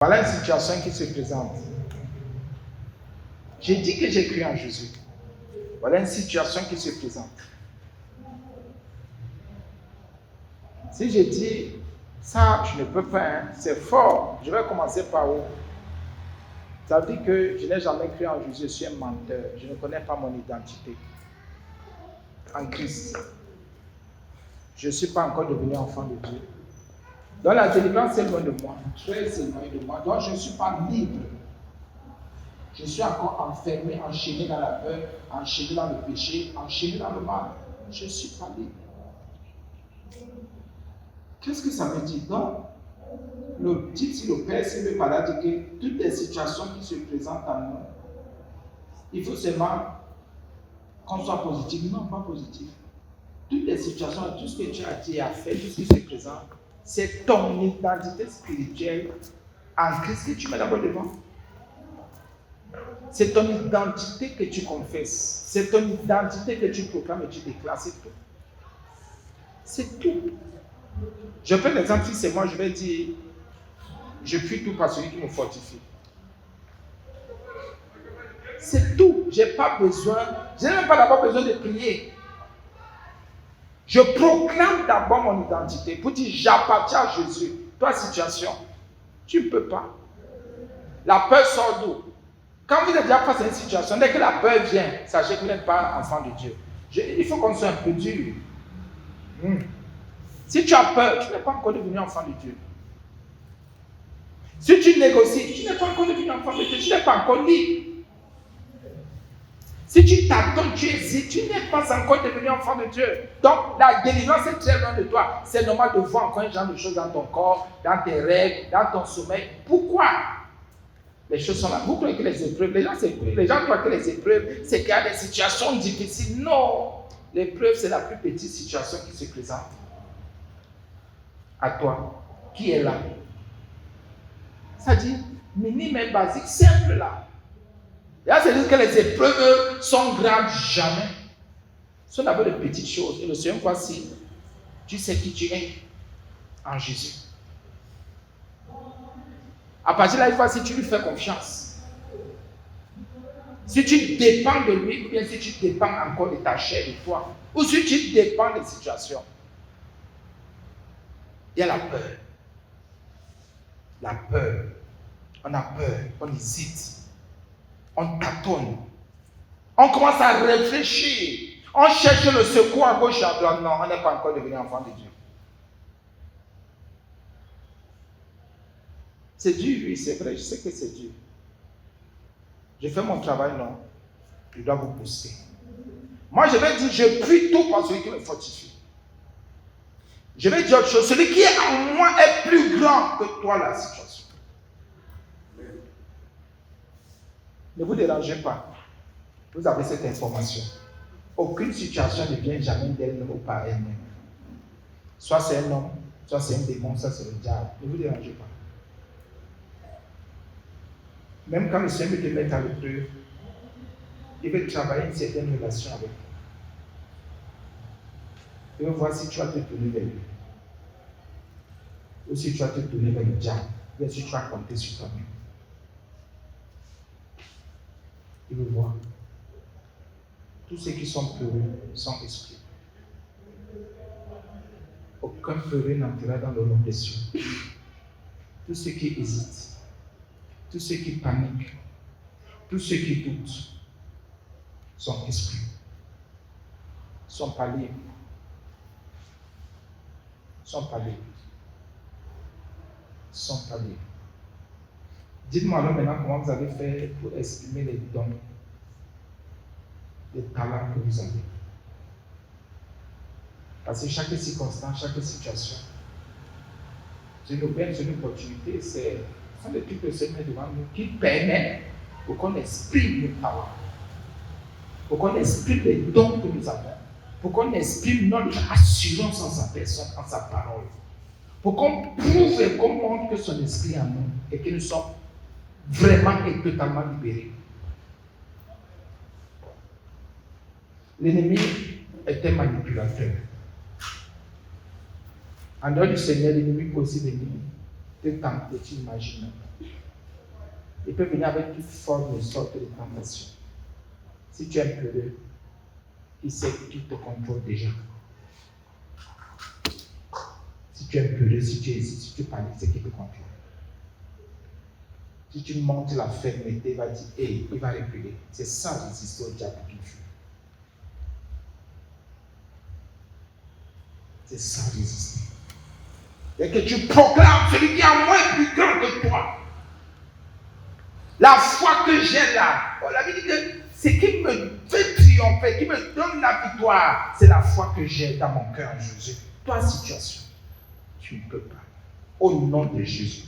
Voilà une situation qui se présente. J'ai dit que j'ai cru en Jésus. Voilà une situation qui se présente. Si je dis ça, je ne peux pas, hein, c'est fort. Je vais commencer par où? Ça veut dire que je n'ai jamais cru en Jésus, je suis un menteur. Je ne connais pas mon identité en Christ. Je ne suis pas encore devenu enfant de Dieu. Donc la délivrance est loin de moi, très éloignée de moi. Donc je ne suis pas libre. Je suis encore enfermé, enchaîné dans la peur, enchaîné dans le péché, enchaîné dans le mal. Je ne suis pas libre. Qu'est-ce que ça veut dire? Donc, le type, si le Père s'il veut parler, dit que toutes les situations qui se présentent à nous, il faut seulement qu'on soit positif. Non, pas positif. Toutes les situations, tout ce que tu as dit et a fait, tout ce qui se présente, c'est ton identité spirituelle en Christ que tu mets d'abord devant. C'est ton identité que tu confesses. C'est ton identité que tu proclames et tu déclares. C'est tout. C'est tout. Je prends l'exemple, si c'est moi, je vais dire, je puis tout par celui qui me fortifie. C'est tout. Je n'ai pas besoin, je n'ai même pas d'abord besoin de prier. Je proclame d'abord mon identité pour dire, j'appartiens à Jésus. Toi, situation, tu ne peux pas. La peur sort d'où? Quand vous êtes déjà face à une situation, dès que la peur vient, sachez que vous n'êtes pas enfant de Dieu. Il faut qu'on soit un peu dur. Si tu as peur, tu n'es pas encore devenu enfant de Dieu. Si tu négocies, tu n'es pas encore devenu enfant de Dieu, tu n'es pas encore libre. Si tu t'attends, tu hésites, tu n'es pas encore devenu enfant de Dieu. Donc la délivrance est très loin de toi. C'est normal de voir encore un genre de choses dans ton corps, dans tes rêves, dans ton sommeil. Pourquoi? Les choses sont là. Vous croyez que les épreuves, les gens croient que les épreuves, c'est qu'il y a des situations difficiles. Non! L'épreuve, c'est la plus petite situation qui se présente à toi. Qui est là? Ça dit, minime et basique, simple là. Et là, c'est dire que les épreuves sont grandes jamais. Ce sont d'abord de petites choses. Et le Seigneur, voici, tu sais qui tu es en Jésus. À partir de là, il faut si tu lui fais confiance. Si tu dépends de lui, ou bien si tu dépends encore de ta chair, de toi, ou si tu dépends des situations, il y a la peur. La peur. On a peur, on hésite, on tâtonne. On commence à réfléchir. On cherche le secours à gauche et à droite. Non, on n'est pas encore devenu enfant de Dieu. C'est dur, oui, c'est vrai, je sais que c'est dur. Je fais mon travail, non. Je dois vous pousser. Moi, je vais dire, je prie tout par celui qui me fortifie. Je vais dire autre chose. Celui qui est en moi est plus grand que toi, la situation. Ne vous dérangez pas. Vous avez cette information. Aucune situation ne vient jamais d'elle-même ou par elle-même. Soit c'est un homme, soit c'est un démon, soit c'est le diable. Ne vous dérangez pas. Même quand le Seigneur te met à l'épreuve, il veut travailler une certaine relation avec toi. Il veut voir si tu vas te tourner vers lui. Ou si tu vas te tourner vers le diable. Ou si tu vas compter sur toi-même. Il veut voir. Tous ceux qui sont peureux sont exclus. Aucun peureux n'entrera dans le nom des cieux. Tous ceux qui hésitent, tous ceux qui paniquent, tous ceux qui doutent sont exclus. Sont pas libres. Sont pas libres. Sont pas libres. Dites-moi alors maintenant comment vous avez fait pour exprimer les dons, les talents que vous avez. Parce que chaque circonstance, chaque situation, c'est une aubaine, c'est une opportunité, ce sont des trucs que le Seigneur devant nous qui permettent pour qu'on exprime nos talents, pour qu'on exprime les dons que nous avons, pour qu'on exprime notre assurance en sa personne, en sa parole, pour qu'on prouve et qu'on montre que son esprit est en nous et que nous sommes vraiment et totalement libérés. L'ennemi est un manipulateur. En dehors du Seigneur, l'ennemi peut aussi venir te tenter, tu imagines même pas. Il peut venir avec toute forme et sorte de tentation. Si tu es un peureux, il sait qu'il te contrôle déjà. Si tu es un peureux, si tu hésites, si tu paniques, c'est qu'il te contrôle. Si tu montes la fermeté, il va dire, hey, il va reculer. C'est ça résister au diable qu'il fait. C'est ça résister. Et que tu proclames, celui qui est en moi est plus grand que toi. La foi que j'ai là, la Bible dit que ce qui me fait triompher, qui me donne la victoire, c'est la foi que j'ai dans mon cœur en Jésus. Toi, situation, tu ne peux pas. Au nom de Jésus,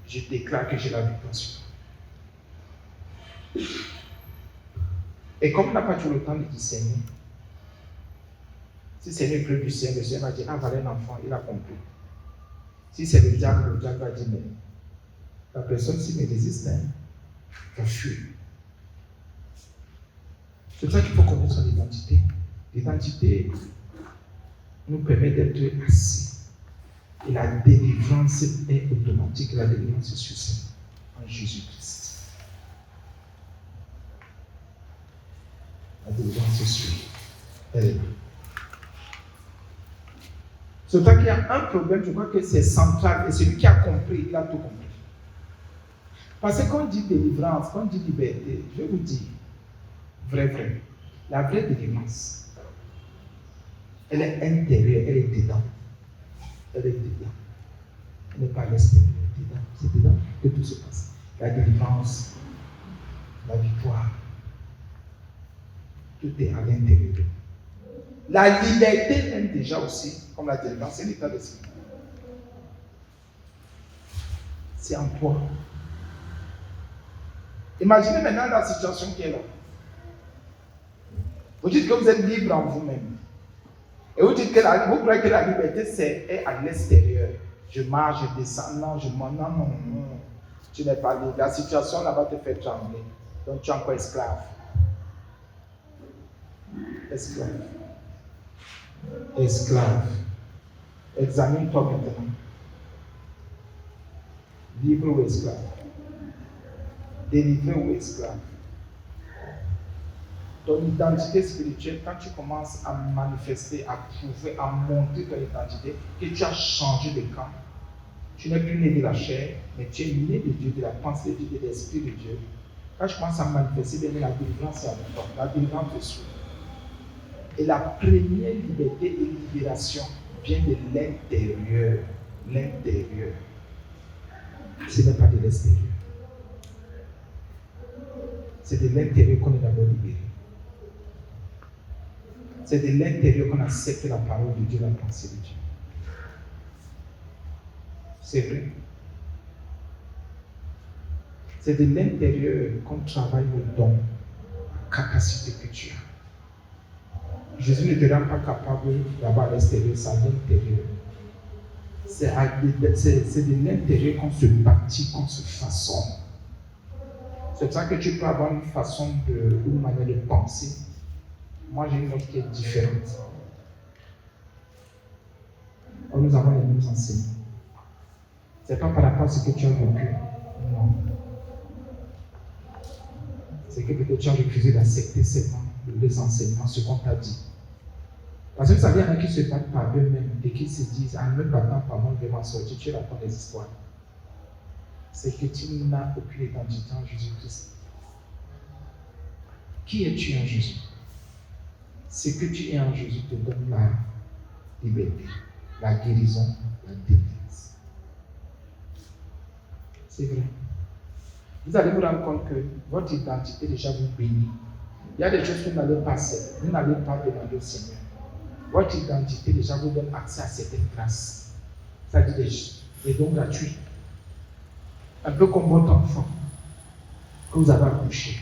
je déclare que j'ai la victoire sur toi. Et comme on n'a pas toujours le temps de discerner, si c'est le club du Seigneur, le Seigneur va dire, ah, voilà un enfant, il a compris. Si c'est le diable va dire, mais la personne, s'il me résiste, va fuir. C'est pour ça qu'il faut connaître son identité. L'identité nous permet d'être assis. Et la délivrance est automatique. La délivrance est sur ça, en Jésus-Christ. La délivrance est sur elle. C'est pour ça qu'il y a un problème, je crois que c'est central. Et celui qui a compris, il a tout compris. Parce que quand on dit délivrance, quand on dit liberté, je vais vous dire, vrai, la vraie délivrance, elle est intérieure, elle est dedans. Elle est dedans. Elle n'est pas à l'extérieur, dedans. C'est dedans que tout se passe. La délivrance, la victoire, tout est à l'intérieur. La liberté même déjà aussi, comme la délivrance, c'est l'état d'esprit. C'est en toi. Imaginez maintenant la situation qui est là. Vous dites que vous êtes libre en vous-même. Et vous dites que vous croyez que la liberté est à l'extérieur. Je marche, je descends, non, je monte, non. Tu n'es pas libre. La situation là-bas te fait trembler. Donc tu es encore esclave. Esclave. Examine-toi maintenant. Libre ou esclave? Délivré ou esclave? Ton identité spirituelle, quand tu commences à manifester, à prouver, à montrer ton identité, que tu as changé de camp, tu n'es plus né de la chair, mais tu es né de Dieu, de la pensée de Dieu, de l'esprit de Dieu. Quand tu commences à manifester, bien, la délivrance est avec toi. La délivrance te suit. Et la première liberté et libération vient de l'intérieur. L'intérieur. Ce n'est pas de l'extérieur. C'est de l'intérieur qu'on est d'abord libéré. C'est de l'intérieur qu'on accepte la parole de Dieu, la pensée de Dieu. C'est vrai. C'est de l'intérieur qu'on travaille le don, la capacité que tu as. Jésus ne te rend pas capable d'avoir à l'extérieur, c'est à l'intérieur. C'est de l'intérieur qu'on se bâtit, qu'on se façonne. C'est pour ça que tu peux avoir une façon une manière de penser. Moi, j'ai une autre qui est différente. Nous avons les mêmes enseignements. Ce n'est pas par rapport à ce que tu as vécu. Non. C'est que peut-être tu as refusé d'accepter seulement les enseignements, ce qu'on t'a dit. Parce que vous savez, il y en a qui se battent par eux-mêmes et qui se disent, en me battant par moi, je vais m'en sortir. Tu racontes des histoires. C'est que tu n'as aucune identité en Jésus-Christ. Qui es-tu en Jésus? Ce que tu es en Jésus te donne la liberté, la guérison, la délivrance. C'est vrai. Vous allez vous rendre compte que votre identité déjà vous bénit. Il y a des choses que vous n'allez pas faire. Vous n'allez pas demander au Seigneur. Votre identité déjà vous donne accès à certaines grâces. C'est-à-dire des dons gratuits. Un peu comme votre enfant que vous avez accouché.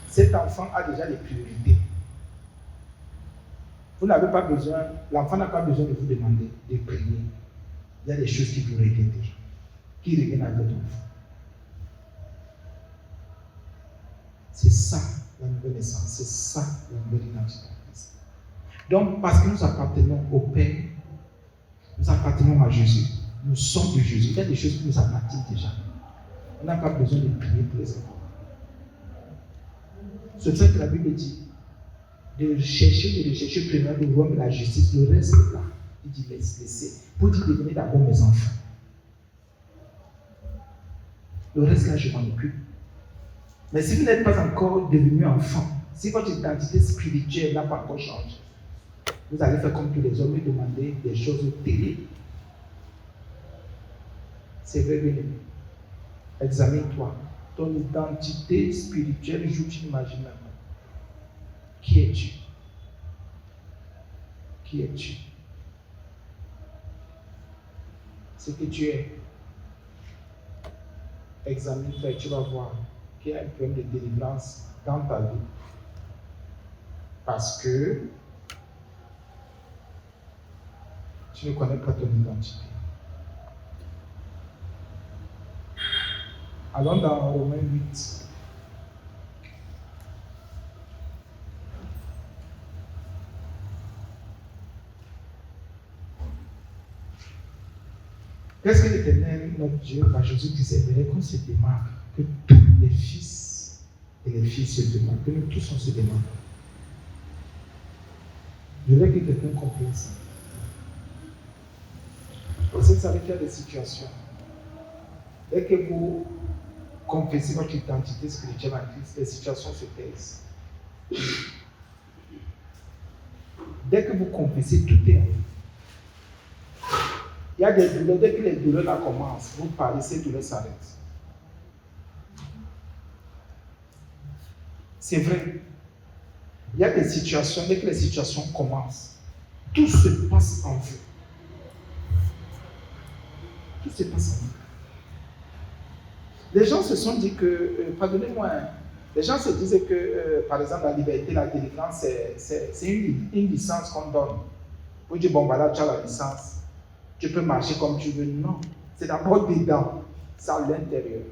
Cet enfant a déjà des priorités. Vous n'avez pas besoin, l'enfant n'a pas besoin de vous demander de prier. Il y a des choses qui vous reviennent déjà, qui reviennent à votre enfant. C'est ça la nouvelle naissance, c'est ça la nouvelle identité. Donc, parce que nous appartenons au Père, Nous appartenons à Jésus. Nous sommes de Jésus. Il y a des choses qui nous appartiennent déjà. On n'a pas besoin de prier pour les enfants. C'est ça que la Bible dit. De rechercher premièrement le royaume et la justice. Le reste est là. Il dit laissez. Pour dire devenez d'abord mes enfants. Le reste là, je m'en occupe. Mais si vous n'êtes pas encore devenu enfant, si votre identité spirituelle n'a pas encore changé, vous allez faire comme tous les hommes et demander des choses terribles. C'est vrai, bien aimé. Examine-toi. Ton identité spirituelle joue une imagination. Qui es-tu? Qui es-tu? Ce que tu es. Examine-toi et tu vas voir qu'il y a un problème de délivrance dans ta vie. Parce que tu ne connais pas ton identité. Allons dans Romains 8. Qu'est-ce que l'Éternel, notre Dieu, par Jésus-Christ, aimerait qu'on se démarque, que tous les fils et les filles se démarquent, que nous tous on se démarque. Je veux que quelqu'un comprenne ça. Parce que ça veut faire des situations. Dès que vous confessez votre identité spirituelle en Christ, les situations se taisent. Dès que vous confessez, tout est en vous. Il y a des douleurs, dès que les douleurs là commencent, vous parlez, ces douleurs s'arrêtent. C'est vrai. Il y a des situations, dès que les situations commencent, tout se passe en vous. Tout se passe en vous. Les gens se sont dit que, pardonnez-moi, les gens se disaient que, par exemple, la liberté, la délivrance, c'est une licence qu'on donne. Vous dites, bon, voilà, tu as la licence. Tu peux marcher comme tu veux. Non. C'est d'abord dedans. C'est à l'intérieur.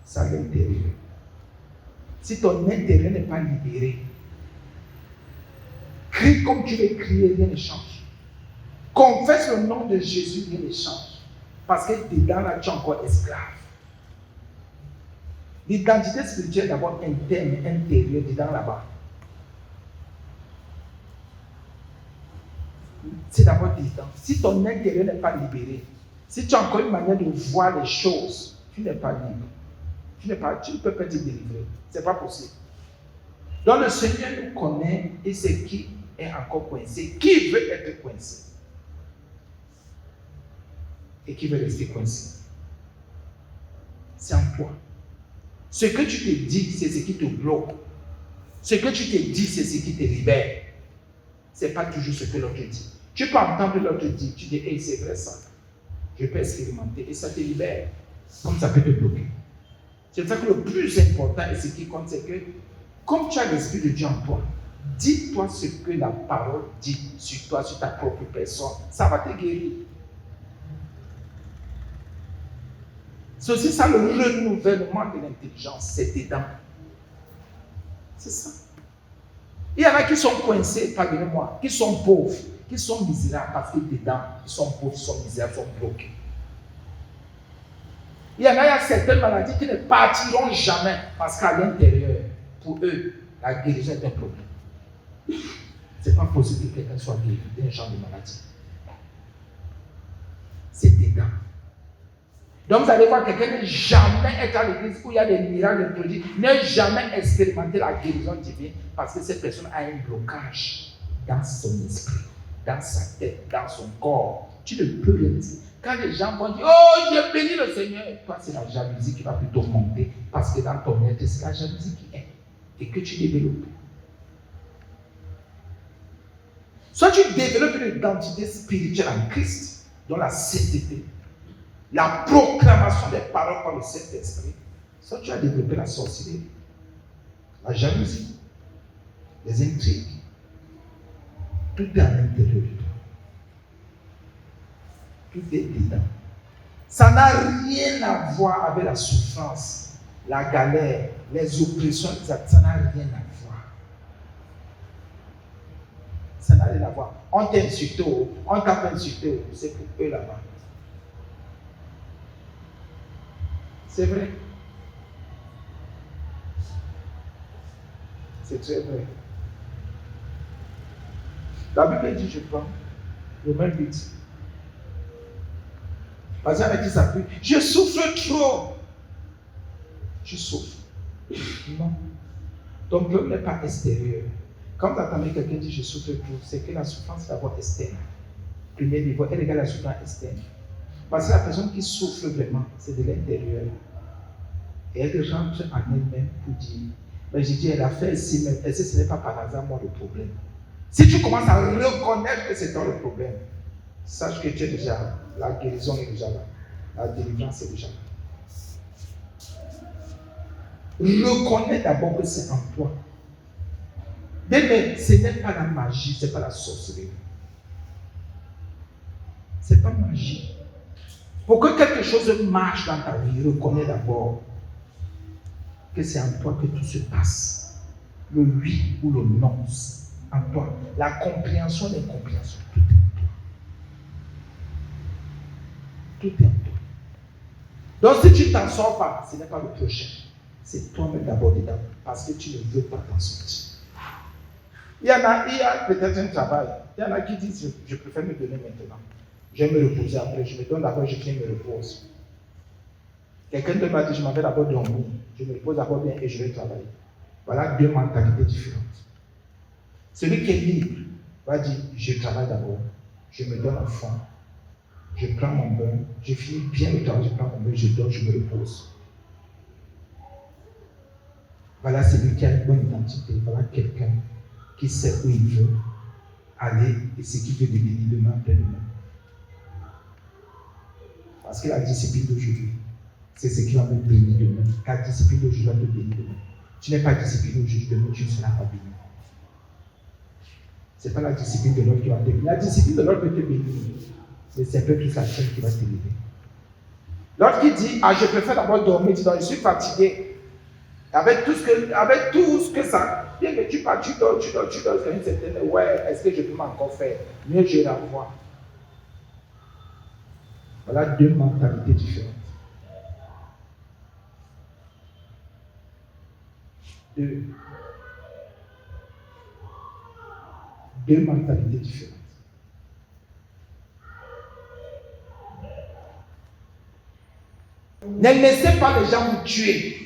C'est à l'intérieur. Si ton intérieur n'est pas libéré, crie comme tu veux crier, rien ne change. Confesse le nom de Jésus, rien ne change. Parce que dedans, là, tu es encore esclave. L'identité spirituelle, d'abord interne, intérieure, dedans, là-bas. C'est d'abord dedans. Si ton intérieur n'est pas libéré, si tu as encore une manière de voir les choses, tu n'es pas libre. Tu ne peux pas te délivrer. Ce n'est pas possible. Donc le Seigneur nous connaît et c'est qui est encore coincé, qui veut être coincé et qui veut rester coincé. C'est en toi. Ce que tu te dis, c'est ce qui te bloque. Ce que tu te dis, c'est ce qui te libère. Ce n'est pas toujours ce que l'autre dit. Tu peux entendre l'autre dire, tu dis, hey, c'est vrai ça. Je peux expérimenter et ça te libère. Comme ça peut te bloquer. C'est pour ça que le plus important et ce qui compte, c'est que comme tu as l'Esprit de Dieu en toi, dis-toi ce que la parole dit sur toi, sur ta propre personne. Ça va te guérir. C'est aussi ça le renouvellement de l'intelligence, c'est dedans. C'est ça. Il y en a qui sont coincés, pardonnez-moi, qui sont pauvres, qui sont misérables parce que dedans, ils sont pauvres, ils sont misérables, ils sont bloqués. Il y a certaines maladies qui ne partiront jamais parce qu'à l'intérieur, pour eux, la guérison est un problème. Ce n'est pas possible que quelqu'un soit guéri d'un genre de maladie. C'est dedans. Donc vous allez voir quelqu'un ne jamais être à l'église où il y a des miracles, des produits, ne jamais expérimenter la guérison divine parce que cette personne a un blocage dans son esprit, dans sa tête, dans son corps. Tu ne peux rien dire. Quand les gens vont dire, oh, j'ai béni le Seigneur, toi c'est la jalousie qui va plutôt monter parce que dans ton être, c'est la jalousie qui est et que tu développes. Soit tu développes une identité spirituelle en Christ, dans la sainteté, la proclamation des paroles par le Saint-Esprit, soit tu as développé la sorcellerie, la jalousie, les intrigues. Tout est à l'intérieur de toi. Tout est dedans. Ça n'a rien à voir avec la souffrance, la galère, les oppressions, ça n'a rien à voir. Ça n'a rien à voir. On t'a insulté, on t'a pas insulté, c'est pour eux là-bas. C'est vrai. C'est très vrai. La Bible dit, je prends, Romains 8. Parce qu'avec qui ça pue, je souffre trop. Je souffre. Non. Ton problème n'est pas extérieur. Quand tu entends quelqu'un dire je souffre trop, c'est que la souffrance est d'abord externe. Premier niveau, elle regarde la souffrance externe. Parce que la personne qui souffre vraiment, c'est de l'intérieur. Et elle rentre en elle-même pour dire, mais j'ai dit, elle a fait ici même, est-ce que ce n'est pas par hasard moi le problème? Si tu commences à reconnaître que c'est toi le problème, sache que tu es déjà là. La guérison est déjà là. La délivrance est déjà là. Reconnais d'abord que c'est en toi. Mais ce n'est pas la magie, ce n'est pas la sorcellerie. Ce n'est pas magie. Pour que quelque chose marche dans ta vie, reconnais d'abord que c'est en toi que tout se passe. Le oui ou le non, en toi. La compréhension, l'incompréhension, tout est en toi. Tout est en toi. Donc si tu ne t'en sors pas, ce n'est pas le prochain. C'est toi-même d'abord dedans, parce que tu ne veux pas t'en sortir. Il y a peut-être un travail. Il y en a qui disent, je préfère me donner maintenant. Je vais me reposer après. Je me donne d'abord, je finis, me repose. Quelqu'un de m'a dit, je m'en vais d'abord dormir. Je me repose d'abord bien et je vais travailler. Voilà deux mentalités différentes. Celui qui est libre va dire, je travaille d'abord. Je me donne à fond. Je prends mon bain. Je finis bien le travail. Je prends mon bain, je dors, je me repose. Voilà celui qui a une bonne identité. Voilà quelqu'un qui sait où il veut aller et ce qu'il veut devenir demain, après-demain. Parce que la discipline d'aujourd'hui, c'est ce qui va me bénir demain. La discipline d'aujourd'hui va te bénir demain. Tu n'es pas discipliné aujourd'hui, demain tu ne seras pas béni. Ce n'est pas la discipline de l'autre qui va te bénir. La discipline de l'autre peut te bénir, mais c'est un peu plus la tienne qui va te bénir. L'autre qui dit, je préfère d'abord dormir, je suis fatigué. Avec tout ce que ça, bien que tu dors, c'est une certaine, ouais, est-ce que je peux m'encore faire? Mieux je la vois. Voilà deux mentalités différentes. Deux mentalités différentes. Ne laissez pas les gens vous tuer.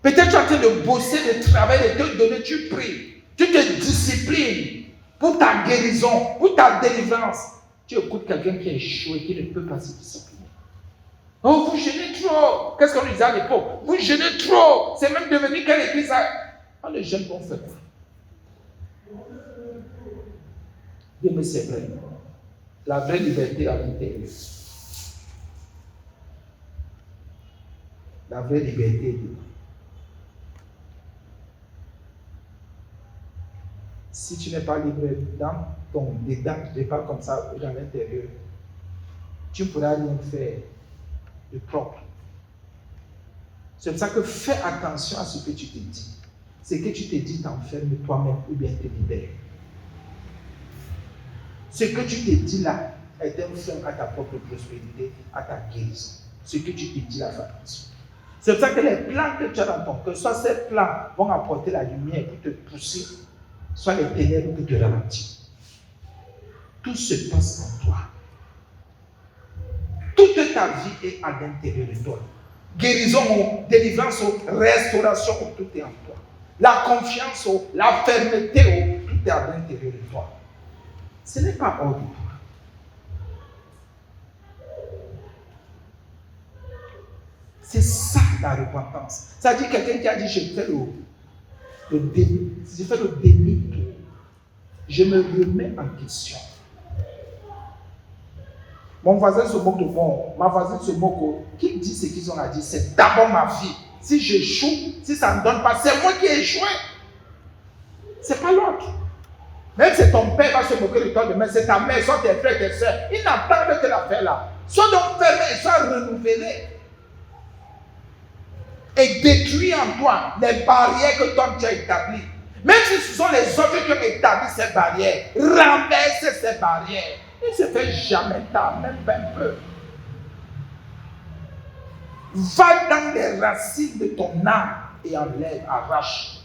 Peut-être tu es en train de bosser, de travailler, de te donner, tu pries. Tu te disciplines pour ta guérison, pour ta délivrance. Tu écoutes quelqu'un qui est échoué, qui ne peut pas se discipliner. Oh, vous jeûnez trop. Qu'est-ce qu'on disait à l'époque? Vous jeûnez trop. C'est même devenu quelle église? On ne jeûne pas, on fait quoi? Dieu me c'est vrai. La vraie liberté à l'intérieur. La vraie liberté est dedans. Si tu n'es pas libre dans ton dedans, tu n'es pas comme ça dans l'intérieur, tu ne pourras rien faire de propre. C'est pour ça que fais attention à ce que tu te dis. Ce que tu te dis t'enferme toi-même ou bien te libère. Ce que tu te dis là est un frein à ta propre prospérité, à ta guérison. Ce que tu te dis là, fais attention. C'est pour ça que les plans que tu as dans ton cœur, soit ces plans vont apporter la lumière pour te pousser, soit les ténèbres pour te ralentir. Tout se passe en toi. Toute ta vie est à l'intérieur de toi. Guérison, délivrance, restauration, tout est en toi. La confiance, la fermeté, tout est à l'intérieur de toi. Ce n'est pas hors de toi. C'est ça la repentance. Ça dit quelqu'un qui a dit je fais le déni. Je fais le déni. Je me remets en question. Mon voisin se moque de moi. Ma voisine se moque. Qui dit ce qu'ils ont à dire? C'est d'abord ma vie. Si j'échoue, si ça ne donne pas, c'est moi qui ai échoué. C'est pas l'autre. Même si ton père va se moquer de toi demain, c'est ta mère, soit tes frères, tes soeurs. Ils n'attendent que l'affaire là. Sois donc fermé et sois renouvelé. Et détruis en toi les barrières que toi tu as établies. Même si ce sont les autres qui ont établi ces barrières, renverser ces barrières. Il ne se fait jamais tard, même pas un peu. Va dans les racines de ton âme et enlève, arrache.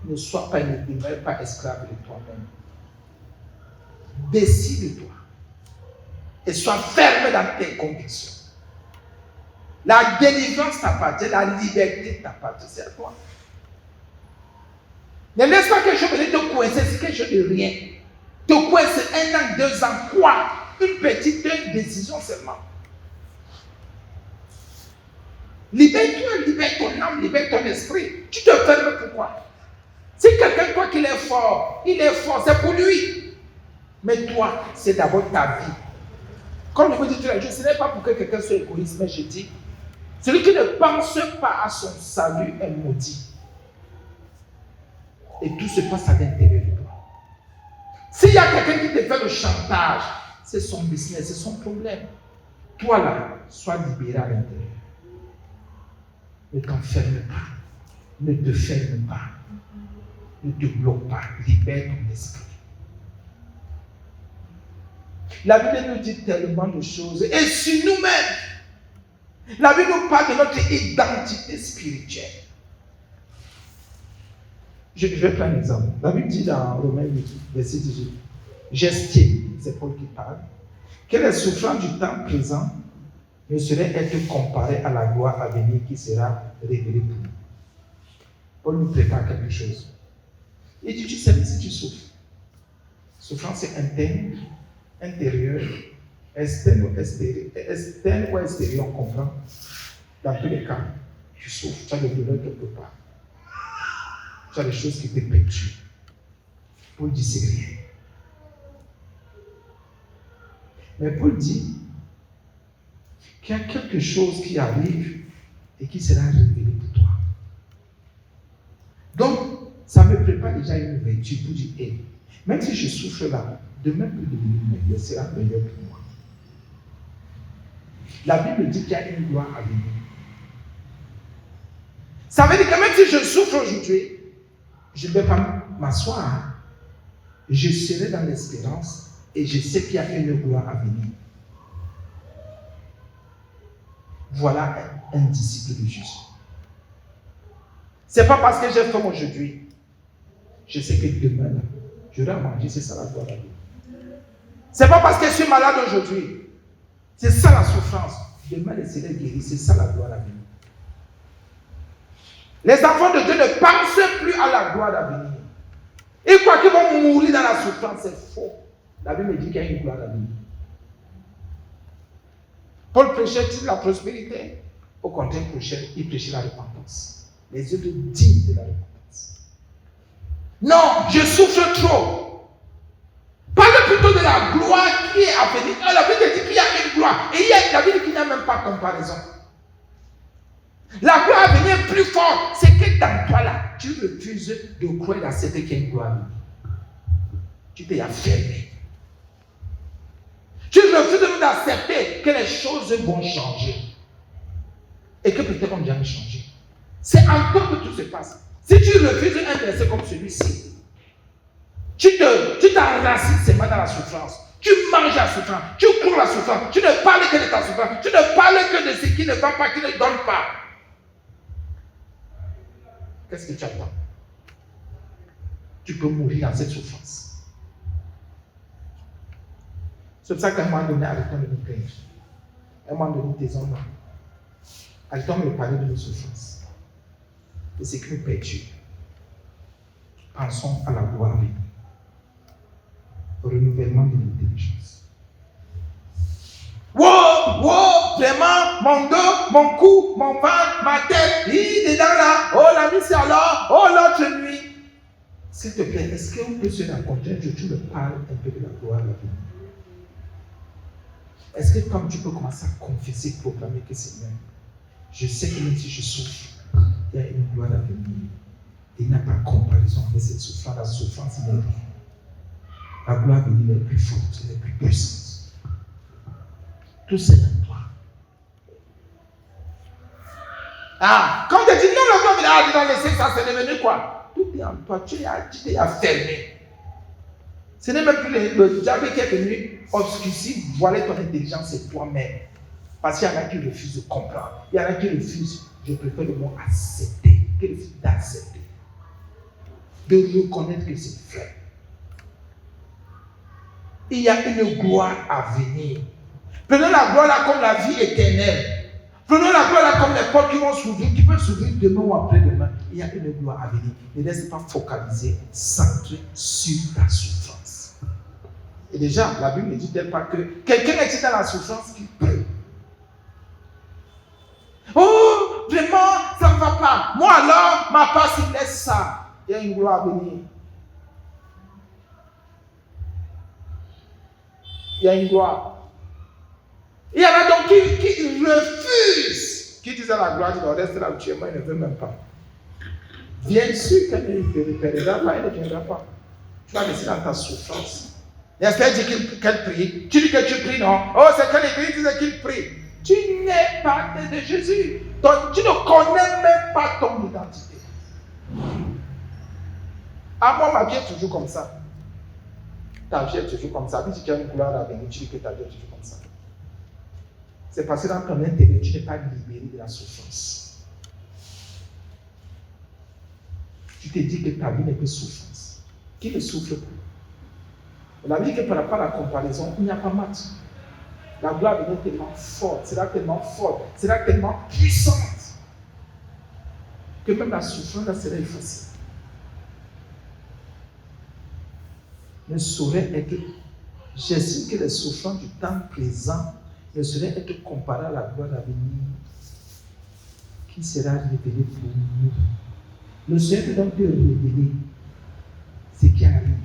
Ne sois pas, ne demeure pas esclave de toi-même. Décide-toi et sois ferme dans tes convictions. La délivrance t'appartient, la liberté t'appartient, c'est à toi. Ne laisse pas quelque chose venir te coincer, c'est quelque chose de rien. Te coincer 1 an, 2 ans, quoi? Une petite décision seulement. Libère-toi, libère ton âme, libère ton esprit. Tu te fermes pourquoi? Si quelqu'un croit qu'il est fort, c'est pour lui. Mais toi, c'est d'abord ta vie. Comme je vous dis tous les jours, ce n'est pas pour que quelqu'un soit égoïste, mais je dis, celui qui ne pense pas à son salut est maudit. Et tout se passe à l'intérieur de toi. S'il y a quelqu'un qui te fait le chantage, c'est son business, c'est son problème. Toi là, sois libéré à l'intérieur. Ne t'enferme pas. Ne te ferme pas. Ne te bloque pas. Libère ton esprit. La Bible nous dit tellement de choses. Et sur nous-mêmes, la Bible nous parle de notre identité spirituelle. Je vais prendre un exemple. La Bible dit dans Romains 8, verset 18, j'estime, c'est Paul qui parle, que les souffrances du temps présent ne sauraient être comparées à la gloire à venir qui sera révélée pour nous. Paul nous prépare quelque chose. Il dit, tu sais, si tu souffres, souffrance est interne, intérieure, externe ou extérieure, on comprend. Dans tous les cas, tu souffres, tu as le douleur quelque part. Tu as des choses qui te perturbent. Paul dit, c'est rien. Mais Paul dit qu'il y a quelque chose qui arrive et qui sera révélé pour toi. Donc, ça me prépare déjà une ouverture pour dire, hey, même si je souffre là, demain peut devenir meilleur, sera meilleur pour moi. La Bible dit qu'il y a une gloire à venir. Ça veut dire que même si je souffre aujourd'hui, je ne vais pas m'asseoir. Je serai dans l'espérance et je sais qu'il y a une gloire à venir. Voilà un disciple de Jésus. Ce n'est pas parce que j'ai faim aujourd'hui. Je sais que demain, j'aurai à manger, c'est ça la gloire à venir. Ce n'est pas parce que je suis malade aujourd'hui. C'est ça la souffrance. Demain, je serai guéri, c'est ça la gloire à venir. Les enfants de Dieu ne pensent plus à la gloire à venir. Ils croient qu'ils vont mourir dans la souffrance. C'est faux. La Bible dit qu'il y a une gloire à venir. Paul prêchait-il la prospérité? Au contraire, il prêchait la repentance. Les œuvres dignes de la repentance. Non, je souffre trop. Parle plutôt de la gloire qui est à venir. La Bible dit qu'il y a une gloire. Et la Bible dit qu'il n'y a même pas comparaison. La gloire à venir est plus forte. C'est que dans toi là, tu refuses de croire dans cette qui est une gloire. Tu t'es affermé. Tu refuses d'accepter que les choses vont changer. Et que peut-être on ne jamais changer. C'est en toi que tout se passe. Si tu refuses un verset comme celui-ci, tu t'enracines seulement dans la souffrance. Tu manges la souffrance. Tu cours la souffrance. Tu ne parles que de ta souffrance. Tu ne parles que de ce qui ne va pas, qui ne donne pas. Qu'est-ce que tu attends? Tu peux mourir dans cette souffrance. C'est pour ça qu'à un moment donné, arrêtons de nous plaindre. À un moment donné, taisons-nous. Arrêtons de parler de nos souffrances. De ce qui nous perturbe. Pensons à la gloire de Dieu. Au renouvellement de l'intelligence. Wow, vraiment, mon dos, mon cou, mon ventre, ma tête, dedans là, oh la nuit c'est alors, oh l'autre nuit. S'il te plaît, est-ce qu'on peut se rencontrer un jour, tu me parles un peu de la gloire à venir? Est-ce que comme tu peux commencer à confesser, proclamer que Seigneur, je sais que même si je souffre, il y a une gloire à venir. Il n'y a pas de comparaison avec cette souffrance. La souffrance, il est rien. La gloire à venir est plus forte, elle est plus puissante. Tout c'est en toi. Ah, quand tu dis non, le gloire, il a laissé ça, c'est devenu quoi? Tout est en toi, tu t'es affermé. Ce n'est même plus le diable qui est venu obscurcir, voiler ton intelligence, c'est toi-même. Parce qu'il y en a qui refusent de comprendre. Il y en a qui refusent, je préfère le mot accepter, qui refusent d'accepter. De reconnaître que c'est vrai. Il y a une gloire à venir. Prenons la gloire là comme la vie éternelle. Prenons la gloire là comme les portes qui vont s'ouvrir, qui peuvent s'ouvrir demain ou après-demain. Il y a une gloire à venir. Ne reste pas focalisé, centré sur ta souffrance. Et déjà, la Bible ne dit-elle pas que quelqu'un est dans la souffrance qui prie. Oh, vraiment, ça ne va pas. Moi alors, ma part, il laisse ça. Il y a une gloire à venir. Il y a une gloire. Il y en a donc qui refusent, qui disent à la gloire, tu reste là où tu es, moi, il ne veut même pas. Bien sûr qu'elle ne te repérera pas, elle ne viendra pas. Tu vas rester dans ta souffrance. Et elle dit qu'elle prie. Tu dis que tu pries, non? Oh, c'est quelle église disait qu'il prie. Tu n'es pas de Jésus. Donc, tu ne connais même pas ton identité. À moi, ma vie est toujours comme ça. Ta vie est toujours comme ça. Tu dis qu'il y a une gloire à venir, tu dis que ta vie est toujours comme ça. C'est parce que dans ton intérieur, tu n'es pas libéré de la souffrance. Tu te dis que ta vie n'est que souffrance. Qui ne souffre pas? On a dit que par rapport à la comparaison, il n'y a pas match. La gloire est tellement forte, sera tellement forte, sera tellement puissante, que même la souffrance là sera effacée. Ne saurait être. J'estime que les souffrances du temps présent ne saurait être comparées à la gloire à venir qui sera révélée pour nous. Le Seigneur peut donc te révéler ce qui arrive.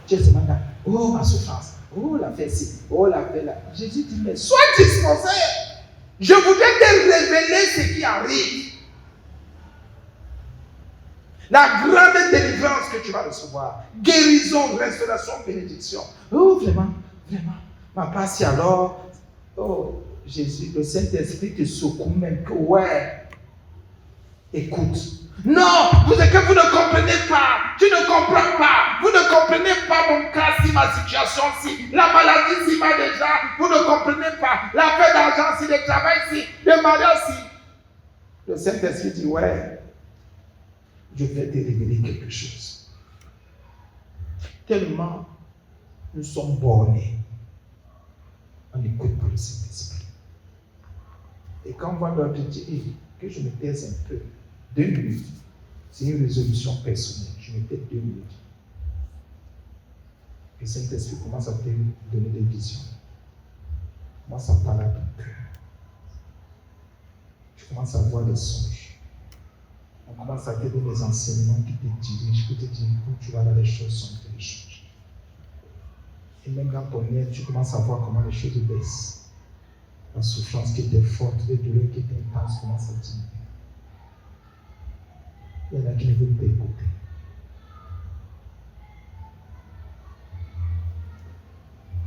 Tu es seulement là, oh ma souffrance, oh la fesse, oh la fesse là. Jésus dit, mais sois disposé. Je voudrais te révéler ce qui arrive. La grande délivrance que tu vas recevoir, guérison, restauration, bénédiction. Oh, vraiment, vraiment. Ma passe alors, oh, Jésus, le Saint-Esprit te secoue même que, ouais, écoute. Non, vous êtes que vous ne comprenez pas. Tu ne comprends pas. Vous ne comprenez pas mon cas, si ma situation, si la maladie, si ma déjà. Vous ne comprenez pas. La paix d'argent, si le travail, si le mariage, si. Le Saint-Esprit dit, ouais, je vais te révéler quelque chose. Tellement nous sommes bornés. On écoute pour le Saint-Esprit. Et quand on va leur dire que je me taise un peu, 2 minutes, c'est une résolution personnelle. Je me tais 2 minutes. Le Saint-Esprit commence à te donner des visions. Commence à parler à ton cœur. Tu commences à voir des songes. On commence à te donner des enseignements qui te dirigent, qui te disent où tu vas là, les choses sont que les choses. Et même dans ton aide, tu commences à voir comment les choses baissent. La souffrance qui était forte, les douleurs qui étaient intenses commencent à diminuer. Il y en a qui ne veulent pas écouter.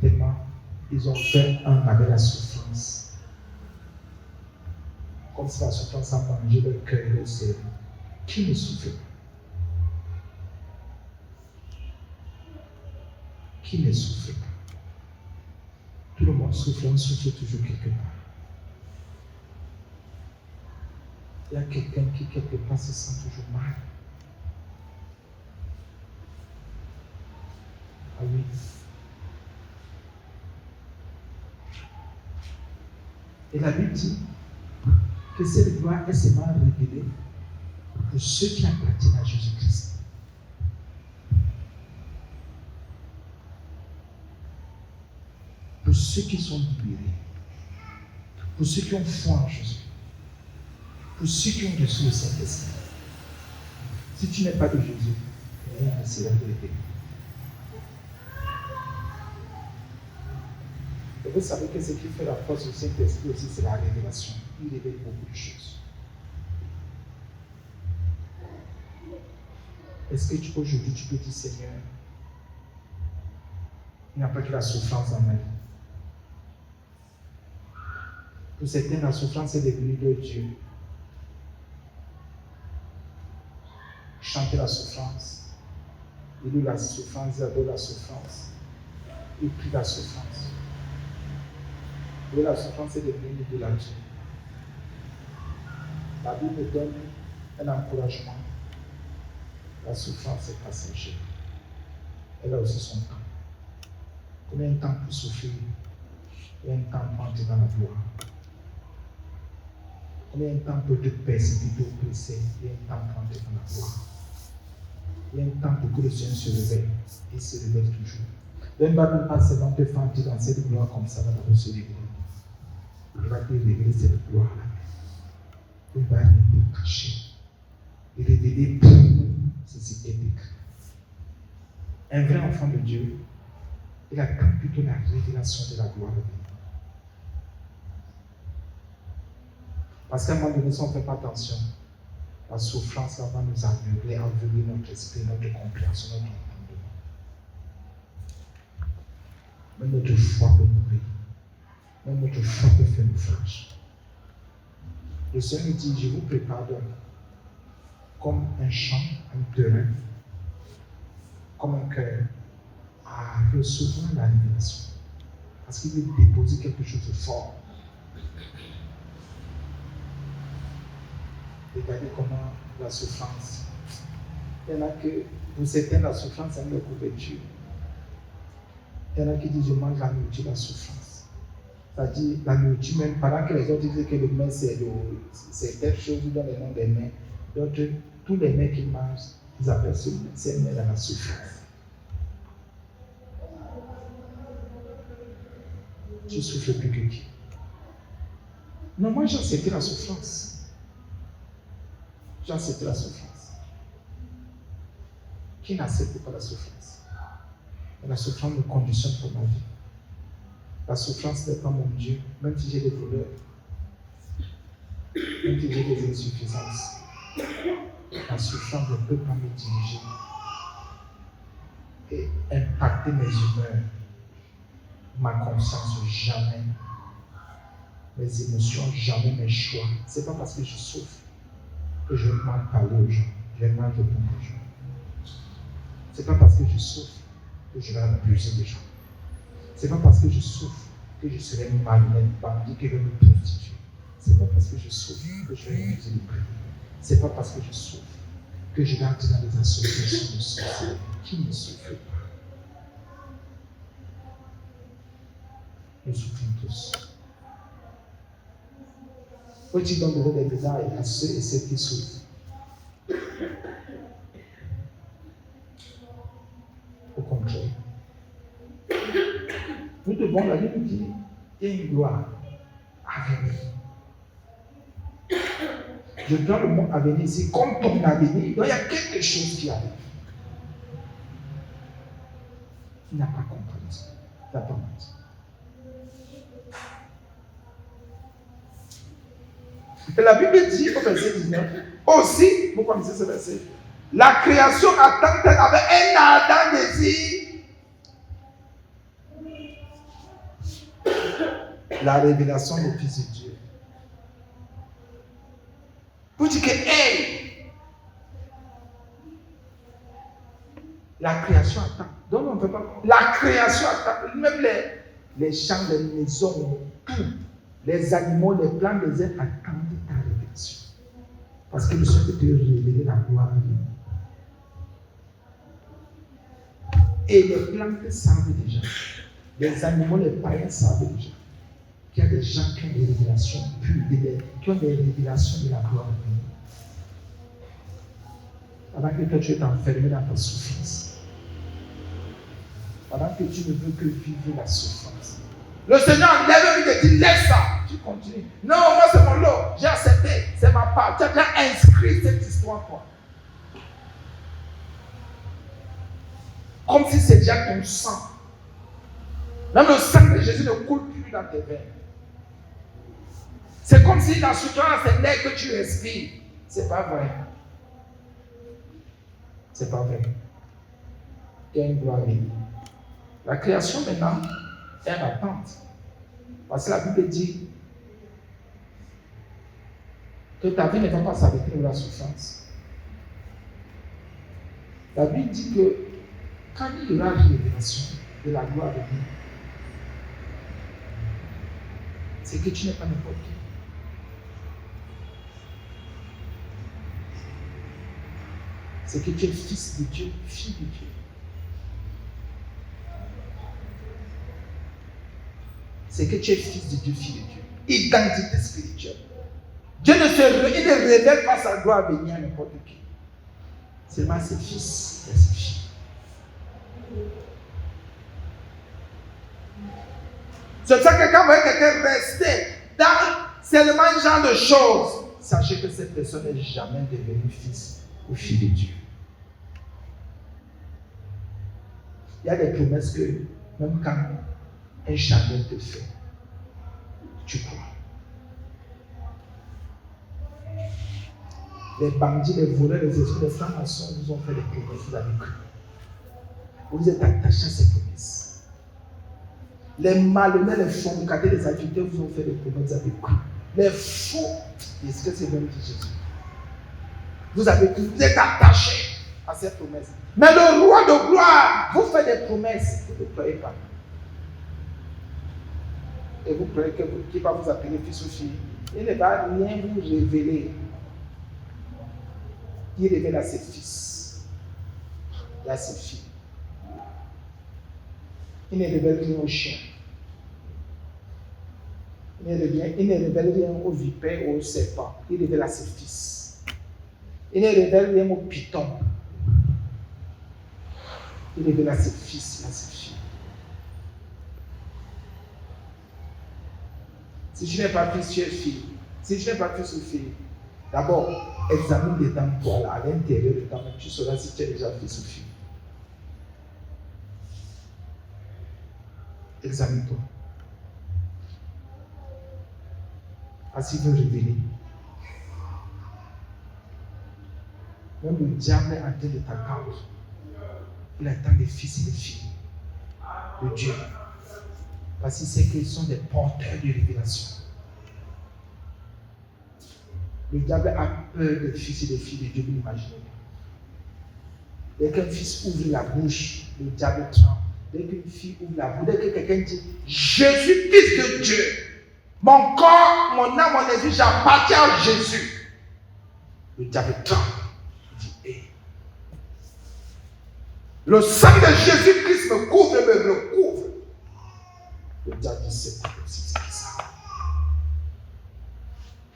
Tellement, ils ont fait un avec la souffrance. Comme si la souffrance a mangé leur cœur et leur cerveau. Qui ne souffre pas? Qui ne souffre pas? Tout le monde souffre, on souffre toujours quelque part. Il y a quelqu'un qui, quelque part, se sent toujours mal. Ah oui. Et la Bible dit que cette gloire est seulement révélée pour ceux qui appartiennent à Jésus-Christ. Pour ceux qui sont libérés. Pour ceux qui ont foi en Jésus. Pour ceux qui ont reçu le Saint-Esprit. Si tu n'es pas de Jésus, rien ne sera révélé. Et vous savez que ce qui fait la force du Saint-Esprit aussi, c'est la révélation. Il révèle beaucoup de choses. Est-ce que aujourd'hui tu peux dire, Seigneur, il n'y a pas que la souffrance dans ma vie. Pour certains, la souffrance est devenue leur Dieu. chanter la souffrance. Ils louent la souffrance, ils adorent la souffrance. Ils prient la souffrance. Et la souffrance est devenue l'idolâtrie. La Bible me donne un encouragement. La souffrance est passagère. Elle a aussi son temps. Combien de temps pour souffrir? Combien de temps pour entrer dans la gloire? Combien de temps pour te persécuter, oppresser? Combien de temps pour entrer dans la gloire? Combien de temps pour que le Seigneur se réveille? Et se réveille toujours. Il ne va même pas seulement te faire entrer dans cette gloire comme ça, va d'abord se révéler. Il va te révéler cette gloire-là. Il va te cacher. Et révéler pour nous ce qui est écrit. Un vrai enfant de Dieu, il attend plutôt la révélation de la gloire de Dieu. Parce qu'à un moment donné, si on ne fait pas attention, la souffrance va nous aveugler, aveugler notre esprit, notre compréhension, notre entendement. Même notre foi peut mourir. Même notre foi peut faire naufrage. Le Seigneur nous dit, je vous prépare donc comme un champ, un terrain, comme un cœur, à recevoir la révélation. Parce qu'il veut déposer quelque chose de fort. Regardez comment la souffrance. Il y en a que, pour certains, la souffrance, c'est une couverture. Il y en a qui disent, je mange la nourriture, la souffrance. C'est-à-dire, la nourriture, même pendant que les autres disent que le mets, c'est telle chose, ils donnent le nom des mets. D'autres, tous les mets qu'ils mangent, ils appellent ce mets, c'est mets dans la souffrance. Tu souffres plus que qui? Non, moi j'ai accepté la souffrance. J'ai accepté la souffrance. Qui n'accepte pas la souffrance? Et la souffrance me conditionne pour ma vie. La souffrance n'est pas mon Dieu, même si j'ai des voleurs, même si j'ai des insuffisances. La souffrance ne peut pas me diriger et impacter mes humeurs, ma conscience, jamais. Mes émotions, jamais mes choix. Ce n'est pas parce que je souffre que je vais mal parler aux gens, je vais mal répondre aux gens. Ce n'est pas parce que je souffre que je vais abuser des gens. Ce n'est pas parce que je souffre que je serai malhonnête, bandit, que je vais me prostituer. Ce n'est pas parce que je souffre que je vais abuser les prix. Ce n'est pas parce que je souffre que je vais entrer dans des associations de sorciers qui ne souffrent pas. Nous souffrons tous. Faut-il donc donner des médailles à ceux et celles qui souffrent? Au contraire. Nous devons, la Bible dit, il y a une gloire à venir. Je prends le mot à venir ici comme ton avenir. Donc il y a quelque chose qui arrive. Il n'a pas compris. Il n'a pas menti. Et la Bible dit au verset 19, aussi, vous connaissez ce verset, la création attend avec un ardent désir la révélation du Fils de Dieu. Vous dites que, hey, la création attend. Donc on ne peut pas. La création attend. Même les champs, les maisons, tout. Les animaux, les plantes, les êtres attendent ta révélation. Parce que le Seigneur peut te révéler la gloire de Dieu. Et les plantes savent déjà. Les animaux, les païens savent déjà. Qu'il y a des gens qui ont des révélations pures, qui ont des révélations de la gloire de Dieu. Pendant que toi tu es enfermé dans ta souffrance. Pendant que tu ne veux que vivre la souffrance. Le Seigneur enlève et te dit, laisse ça. Tu continues. Non, moi c'est mon lot. J'ai accepté. C'est ma part. Tu as déjà inscrit cette histoire, toi. Comme si c'est déjà ton sang. Même le sang de Jésus ne coule plus dans tes veines. C'est comme si dans ce temps-là, c'est l'air que tu respires. C'est pas vrai. C'est pas vrai. Il y a une gloire à venir. La création maintenant est en attente. Parce que la Bible dit que ta vie ne va pas s'arrêter de la souffrance. La Bible dit que quand il y aura une révélation de la gloire de Dieu, c'est que tu n'es pas n'importe qui. C'est que tu es fils de Dieu, fille de Dieu. C'est que tu es fils de Dieu, fille de Dieu. Identité spirituelle. Dieu il ne révèle pas sa gloire venir à n'importe qui. Seulement à ses fils et à ses filles. C'est pour ça que quand vous voyez quelqu'un rester dans seulement ce genre de choses, sachez que cette personne n'est jamais devenue fils ou fille de Dieu. Il y a des promesses que même quand un chagrin te fait, tu crois. Les bandits, les voleurs, les esprits, les francs-maçons vous ont fait des promesses, vous avez cru. Vous êtes attachés à ces promesses. Les malhonnêtes, les fornicateurs, les adultères vous ont fait des promesses, vous avez cru. Les faux, est-ce que c'est même dit Jésus? Vous avez cru, vous êtes attachés à ces promesses. Mais le roi de gloire vous fait des promesses, vous ne croyez pas. Et vous croyez qu'il va vous appeler fils ou fille. Il ne va rien vous révéler. Il révèle à ses fils et à ses filles. Il ne révèle rien aux chiens. Il ne révèle rien aux vipères ou aux serpents. Il révèle à ses fils. Il ne révèle rien aux pitons. Il révèle à ses fils et à ses filles. Si tu n'es pas fils, tu es fille. Si tu n'es pas fils ou fille, d'abord, examine dedans toi, là, à l'intérieur de toi-même, tu sauras si tu es déjà fils ou fille. Examine-toi. Parce qu'il veut révéler. Même le diable est en train de t'attendre. Il attend des fils et des filles de Dieu. Parce qu'il sait qu'ils sont des porteurs de révélation. Le diable a peur des fils et des filles de Dieu, vous l'imaginez. Dès qu'un fils ouvre la bouche, le diable tremble. Dès qu'une fille ouvre la bouche, dès que quelqu'un dit « Je suis fils de Dieu », mon corps, mon âme, mon esprit, j'appartiens à Jésus. Le diable tremble. Il dit « Hé, le sang de Jésus-Christ me couvre et me recouvre. » Le diable dit « C'est pas possible, c'est ça.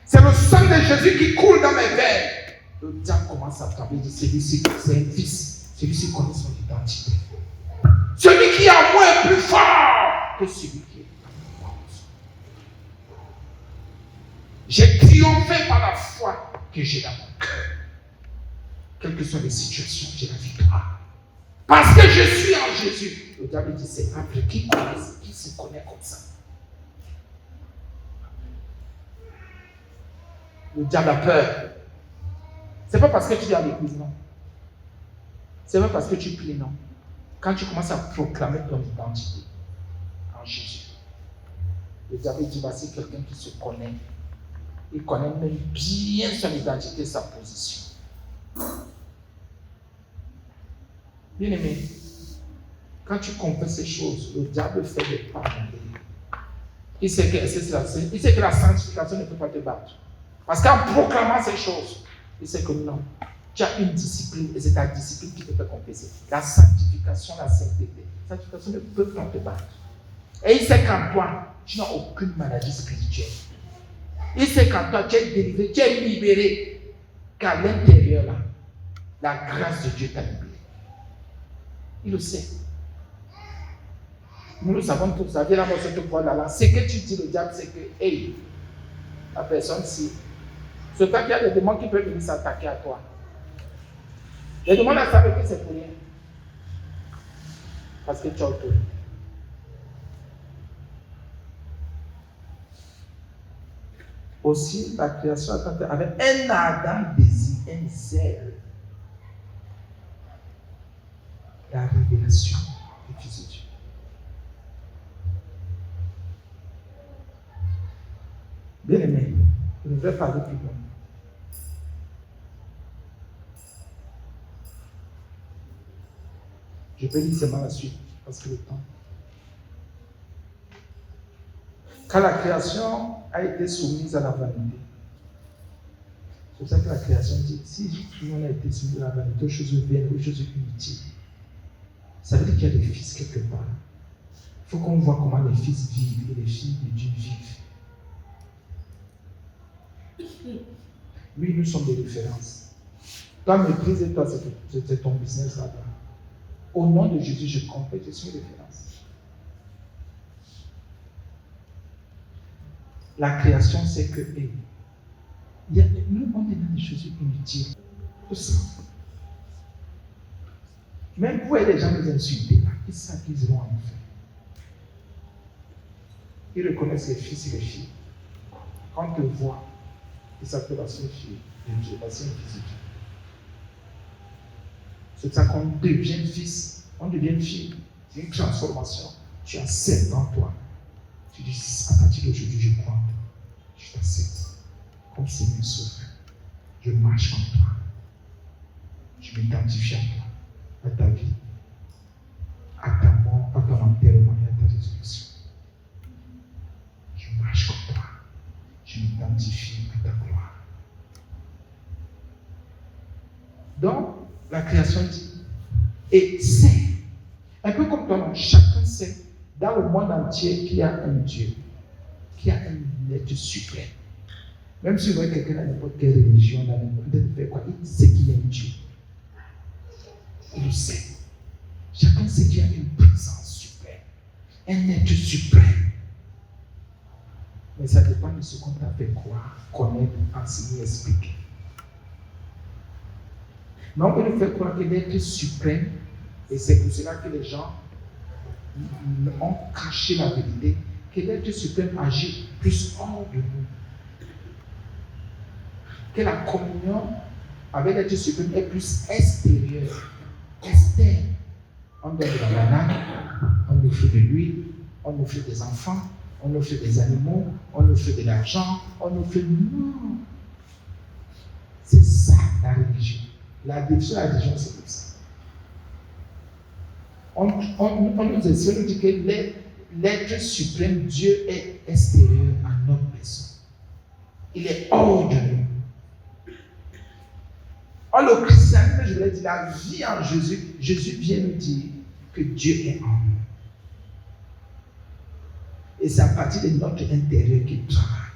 C'est le sang de Jésus qui coule dans mes veines. » Le diable commence à trembler. Il dit « Celui-ci, c'est un fils. Celui-ci connaît son identité. Celui qui est en moi est plus fort que celui qui est en moi. J'ai triomphé par la foi que j'ai dans mon cœur. Quelles que soient les situations, j'ai la victoire. Parce que je suis en Jésus. Le diable dit, c'est après qui se connaît comme ça. Le diable a peur. C'est pas parce que tu es à l'église, non. C'est pas parce que tu pries, non. Quand tu commences à proclamer ton identité en Jésus, le diable dit, voici quelqu'un qui se connaît. Il connaît même bien son identité et sa position. Bien aimé, quand tu comprends ces choses, le diable fait des pas en arrière. Il sait que la sanctification ne peut pas te battre. Parce qu'en proclamant ces choses, il sait que non. Tu as une discipline et c'est ta discipline qui te fait compenser. La sanctification, la sainteté. La sanctification ne peut pas te battre. Et il sait qu'en toi, tu n'as aucune maladie spirituelle. Il sait qu'en toi, tu es délivré, tu es libéré. Qu'à l'intérieur, là, la grâce de Dieu t'a libéré. Il le sait. Nous le savons tous. Ça vient dans cette fois-là. Ce que tu dis, le diable, c'est que, hey, la personne, si. C'est toi qui as des démons qui peuvent venir s'attaquer à toi. Les démons ne savent que c'est pour rien. Parce que tu as autorisé. Aussi, la création avait un ardent désir, un zèle. La révélation du Fils de Dieu. Bien aimé, je ne vais pas parler plus loin. Je peux dire seulement la suite, parce que le temps. Quand la création a été soumise à la vanité, c'est pour ça que la création dit, si on a été soumis à la vanité, aux choses vaines, aux choses inutiles, ça veut dire qu'il y a des fils quelque part. Il faut qu'on voit comment les fils vivent et les filles de Dieu vivent. Oui, nous sommes des références. Toi, méprise et toi, c'est ton business là-bas. Au nom de Jésus, je comprends, je suis une référence. La création, c'est que nous, on est dans des choses inutiles. Tout ça. Même vous voyez les gens nous insulter, ils savent qu'ils vont en faire. Ils reconnaissent les fils et les filles. Quand ils te voient, ils savent que c'est une fille de Dieu, c'est une fille de Dieu. C'est ça qu'on devient fils, on devient fille. C'est une transformation. Tu acceptes en toi. Tu dis, à partir d'aujourd'hui, je crois en toi. Je t'accepte. Comme Seigneur sauveur. Je marche en toi. Je m'identifie à toi, à ta vie, à ta mort, à ton enterrement et à ta résurrection. Je marche comme toi. Je m'identifie à ta gloire. Donc, la création dit, et c'est, un peu comme toi, chacun sait, dans le monde entier, qu'il y a un Dieu, qu'il y a un être suprême. Même si vous voyez quelqu'un dans n'importe quelle religion, dans n'importe quelle fait quoi, il sait qu'il y a un Dieu. Il le sait. Chacun sait qu'il y a une présence suprême, un être suprême. Mais ça dépend de ce qu'on t'a fait croire, connaître, enseigner, expliquer. Mais on peut nous faire croire que l'être suprême, et c'est pour cela que les gens ont caché la vérité, que l'être suprême agit plus hors de nous. Que la communion avec l'être suprême est plus extérieure, externe. On donne de la banane, on offre de l'huile, on offre des enfants, on offre des animaux, on offre de l'argent, on offre... Non. C'est ça la religion. La définition de la religion, c'est comme ça. On nous essaie de dire que l'être suprême, Dieu, est extérieur à notre personne. Il est hors de nous. Or, le christianisme, je voulais dire, la vie en Jésus, Jésus vient nous dire que Dieu est en nous. Et c'est à partir de notre intérieur qu'il travaille.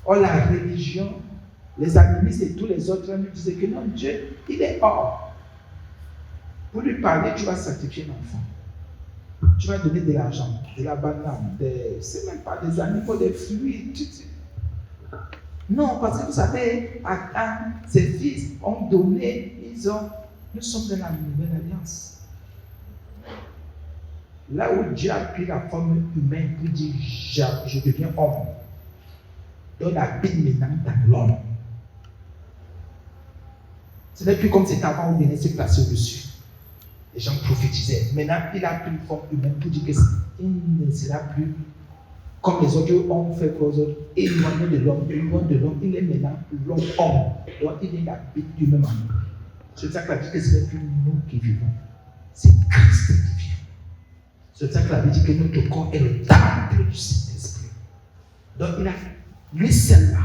Or, la religion, les animistes et tous les autres nous disaient que non, Dieu, il est hors. Pour lui parler, tu vas sacrifier l'enfant. Tu vas donner de l'argent, de la banane, c'est même pas des animaux, des fruits. Non, parce que vous savez, Adam, ses fils ont donné, nous sommes dans la nouvelle alliance. Là où Dieu a pris la forme humaine pour dire, je deviens homme. Donc la Bible maintenant dans l'homme. Ce n'est plus comme c'était avant où il venait se placer au-dessus. Les gens prophétisaient. Maintenant, il a pris une forme humaine pour dire qu'il ne sera plus comme les autres ont fait pour les autres, éloigné de l'homme, il est maintenant l'homme-homme. Donc il est l'habite du même homme. C'est pour ça que la Bible dit que ce n'est plus nous qui vivons, c'est Christ qui vit. C'est pour ça que la Bible dit que notre corps est le temple du Saint-Esprit. Donc il a lui seul là.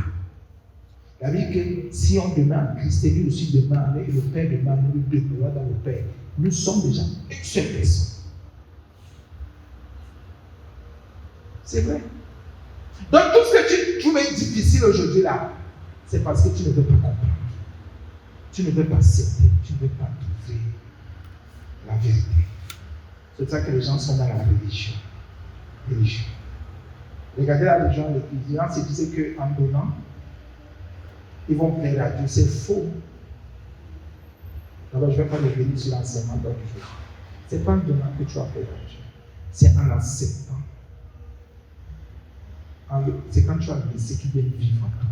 La Bible dit que si on demeure en Christ, lui aussi demeure, et le Père demeure, nous demeurons dans le Père. Nous sommes déjà une seule personne. C'est vrai. Donc tout ce que tu trouvais difficile aujourd'hui là, c'est parce que tu ne veux pas comprendre. Tu ne veux pas accepter, tu ne veux pas trouver la vérité. C'est pour ça que les gens sont dans la religion. Regardez la religion, les gens se disaient qu'en donnant, ils vont plaire à Dieu. C'est faux. D'abord, je ne vais pas revenir sur l'enseignement d'autres jours. Ce n'est pas en donnant que tu vas plaire à Dieu. C'est en l'acceptant. C'est quand tu as laissé qu'il vienne vivre en toi.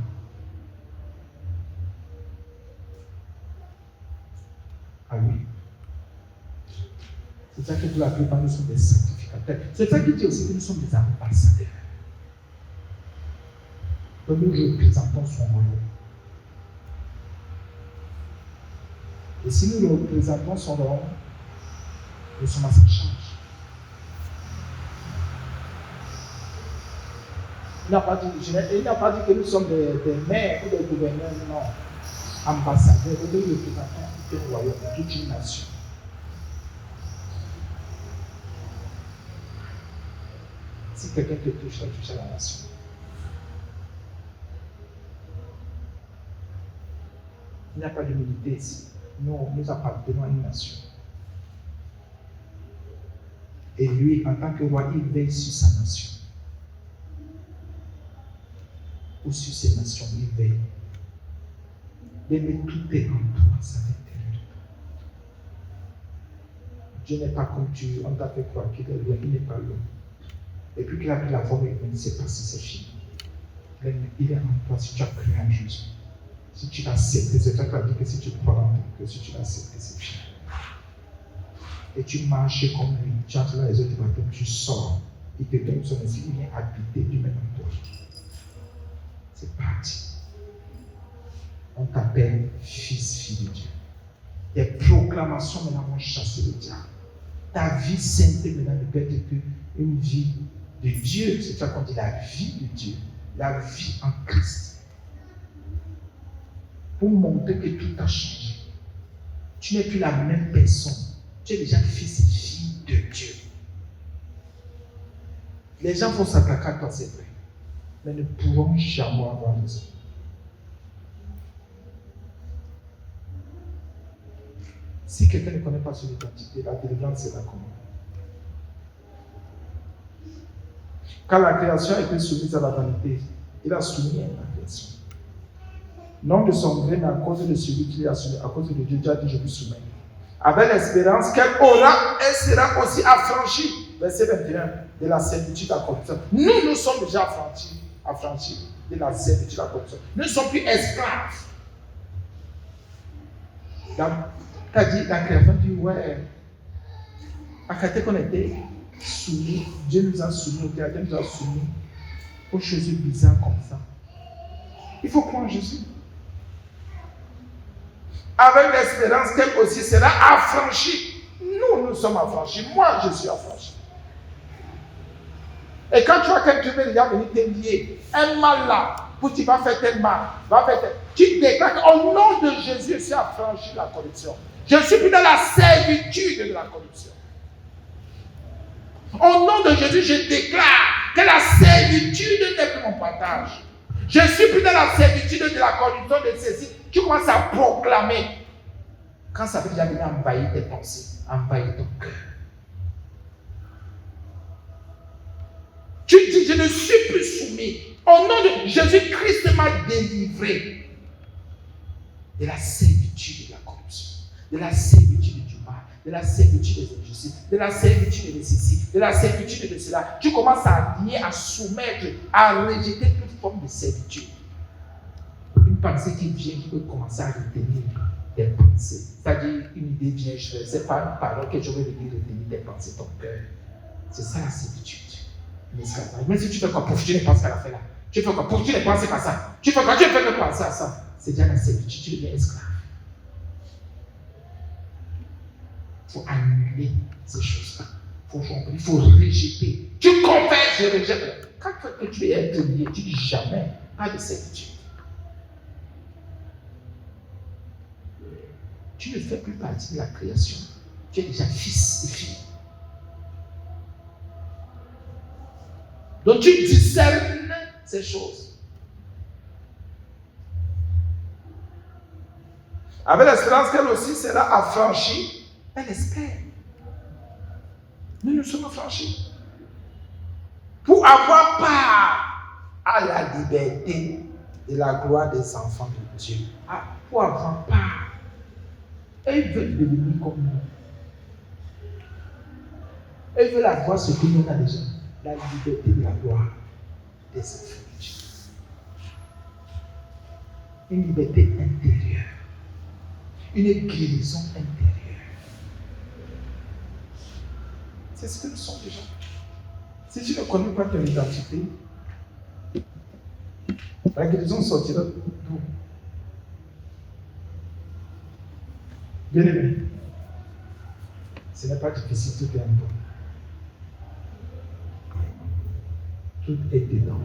Ah oui. C'est ça que pour la plupart nous sommes des sanctificateurs. C'est ça qui dit aussi que nous sommes des ambassadeurs. Donc nous représentons son royaume. Et si nous représentons son royaume, Nous sommes à sa charge. Il n'a pas dit que nous sommes des maires ou des gouverneurs, non. Ambassadeurs ou des représentants du royaume, de toute une nation. Si quelqu'un te touche, il touche à la nation. Il n'y a pas d'humilité ici. Nous appartenons à une nation. Et lui, en tant que roi, il veille sur sa nation. Ou sur ses nations, il veille. Mais tout est en toi, ça l'intérieur de toi. Dieu n'est pas comme tu, on t'a fait croire qu'il est loin, il n'est pas loin. Et puis qu'il a pris la forme humaine, c'est passé, c'est fini. Il est en toi si tu as cru en Jésus. Si tu l'as accepté, c'est toi qui as dit que si tu crois en toi, que si tu l'as accepté, c'est fini. Et tu marches comme lui, tu entres dans les eaux du baptême, tu sors. Il te donne son esprit, il vient habiter lui-même en toi. C'est parti. On t'appelle fils, fille de Dieu. Tes proclamations maintenant vont chasser le diable. Ta vie sainte maintenant ne peut être qu'une vie de Dieu. C'est ça qu'on dit la vie de Dieu. La vie en Christ. Pour montrer que tout a changé. Tu n'es plus la même personne. Tu es déjà fils et fille de Dieu. Les gens vont s'attaquer à toi, c'est vrai. Mais ne pourront jamais avoir raison. Si quelqu'un ne connaît pas son identité, la délivrance sera comment? Quand la création a été soumise à la vanité, il a soumis à la création. Non de son gré, mais à cause de celui qui l'a soumis, à cause de Dieu, Dieu a dit je vous soumets. Avec l'espérance qu'elle aura, elle sera aussi affranchie. Verset 21, de la servitude à la corruption. Nous sommes déjà affranchis de la servitude à la corruption. Nous ne sommes plus esclaves. T'as dit, la création dit, ouais, à côté qu'on était soumis, Dieu nous a soumis, Dieu nous a soumis aux choses bizarres comme ça. Il faut croire en Jésus. Avec l'espérance qu'elle aussi sera affranchie. Nous sommes affranchis. Moi, je suis affranchi. Et quand tu vois quelqu'un qui veut venir te lier, un mal là, pour tu vas faire tel mal, tu déclares qu'au nom de Jésus, je suis affranchi de la corruption. Je suis plus dans la servitude de la corruption. Au nom de Jésus, je déclare que la servitude n'est plus mon partage. Je suis plus dans la servitude de la corruption de ceci. Tu commences à proclamer. Quand ça veut déjà venir envahir tes pensées, envahir ton cœur. Tu dis, je ne suis plus soumis. Au nom de Jésus-Christ m'a délivré de la servitude de la corruption, de la servitude du mal, de la servitude des injustices, de la servitude de ceci, de la servitude de cela. Tu commences à lier, à soumettre, à rejeter toute forme de servitude. Une pensée qui vient, qui peut commencer à retenir tes pensées. C'est-à-dire, une idée vient, je ne sais pas une parole que je veux venir retenir tes pensées, ton cœur. C'est ça la servitude. Même si tu fais quoi, pour tu ne penses qu'à la fin là. Tu fais quoi, pour tu ne penses pas à ça. Tu fais quoi, tu ne fais que penser à ça. C'est déjà la servitude, tu deviens esclave. Il faut annuler ces choses-là. Il faut rejeter. Tu confesses, je rejette. Quand tu es être lié, tu dis jamais, pas de servitude. Tu ne fais plus partie de la création. Tu es déjà fils et fille. Donc tu discernes ces choses. Avec l'espérance qu'elle aussi sera affranchie, elle espère. Nous sommes affranchis. Pour avoir part à la liberté de la gloire des enfants de Dieu. Pour avoir part. Elle veut devenir comme nous. Elle veut avoir ce que nous avons déjà. La liberté de la gloire des enfants de Dieu. Une liberté intérieure. Une guérison intérieure. C'est ce que nous sommes déjà. Si tu ne connais pas ton identité, la guérison sortira d'où? Bien aimé. Ce n'est pas difficile, tout est un peu. Tout est dedans.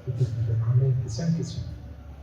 Tout est dedans. Amen. C'est une question.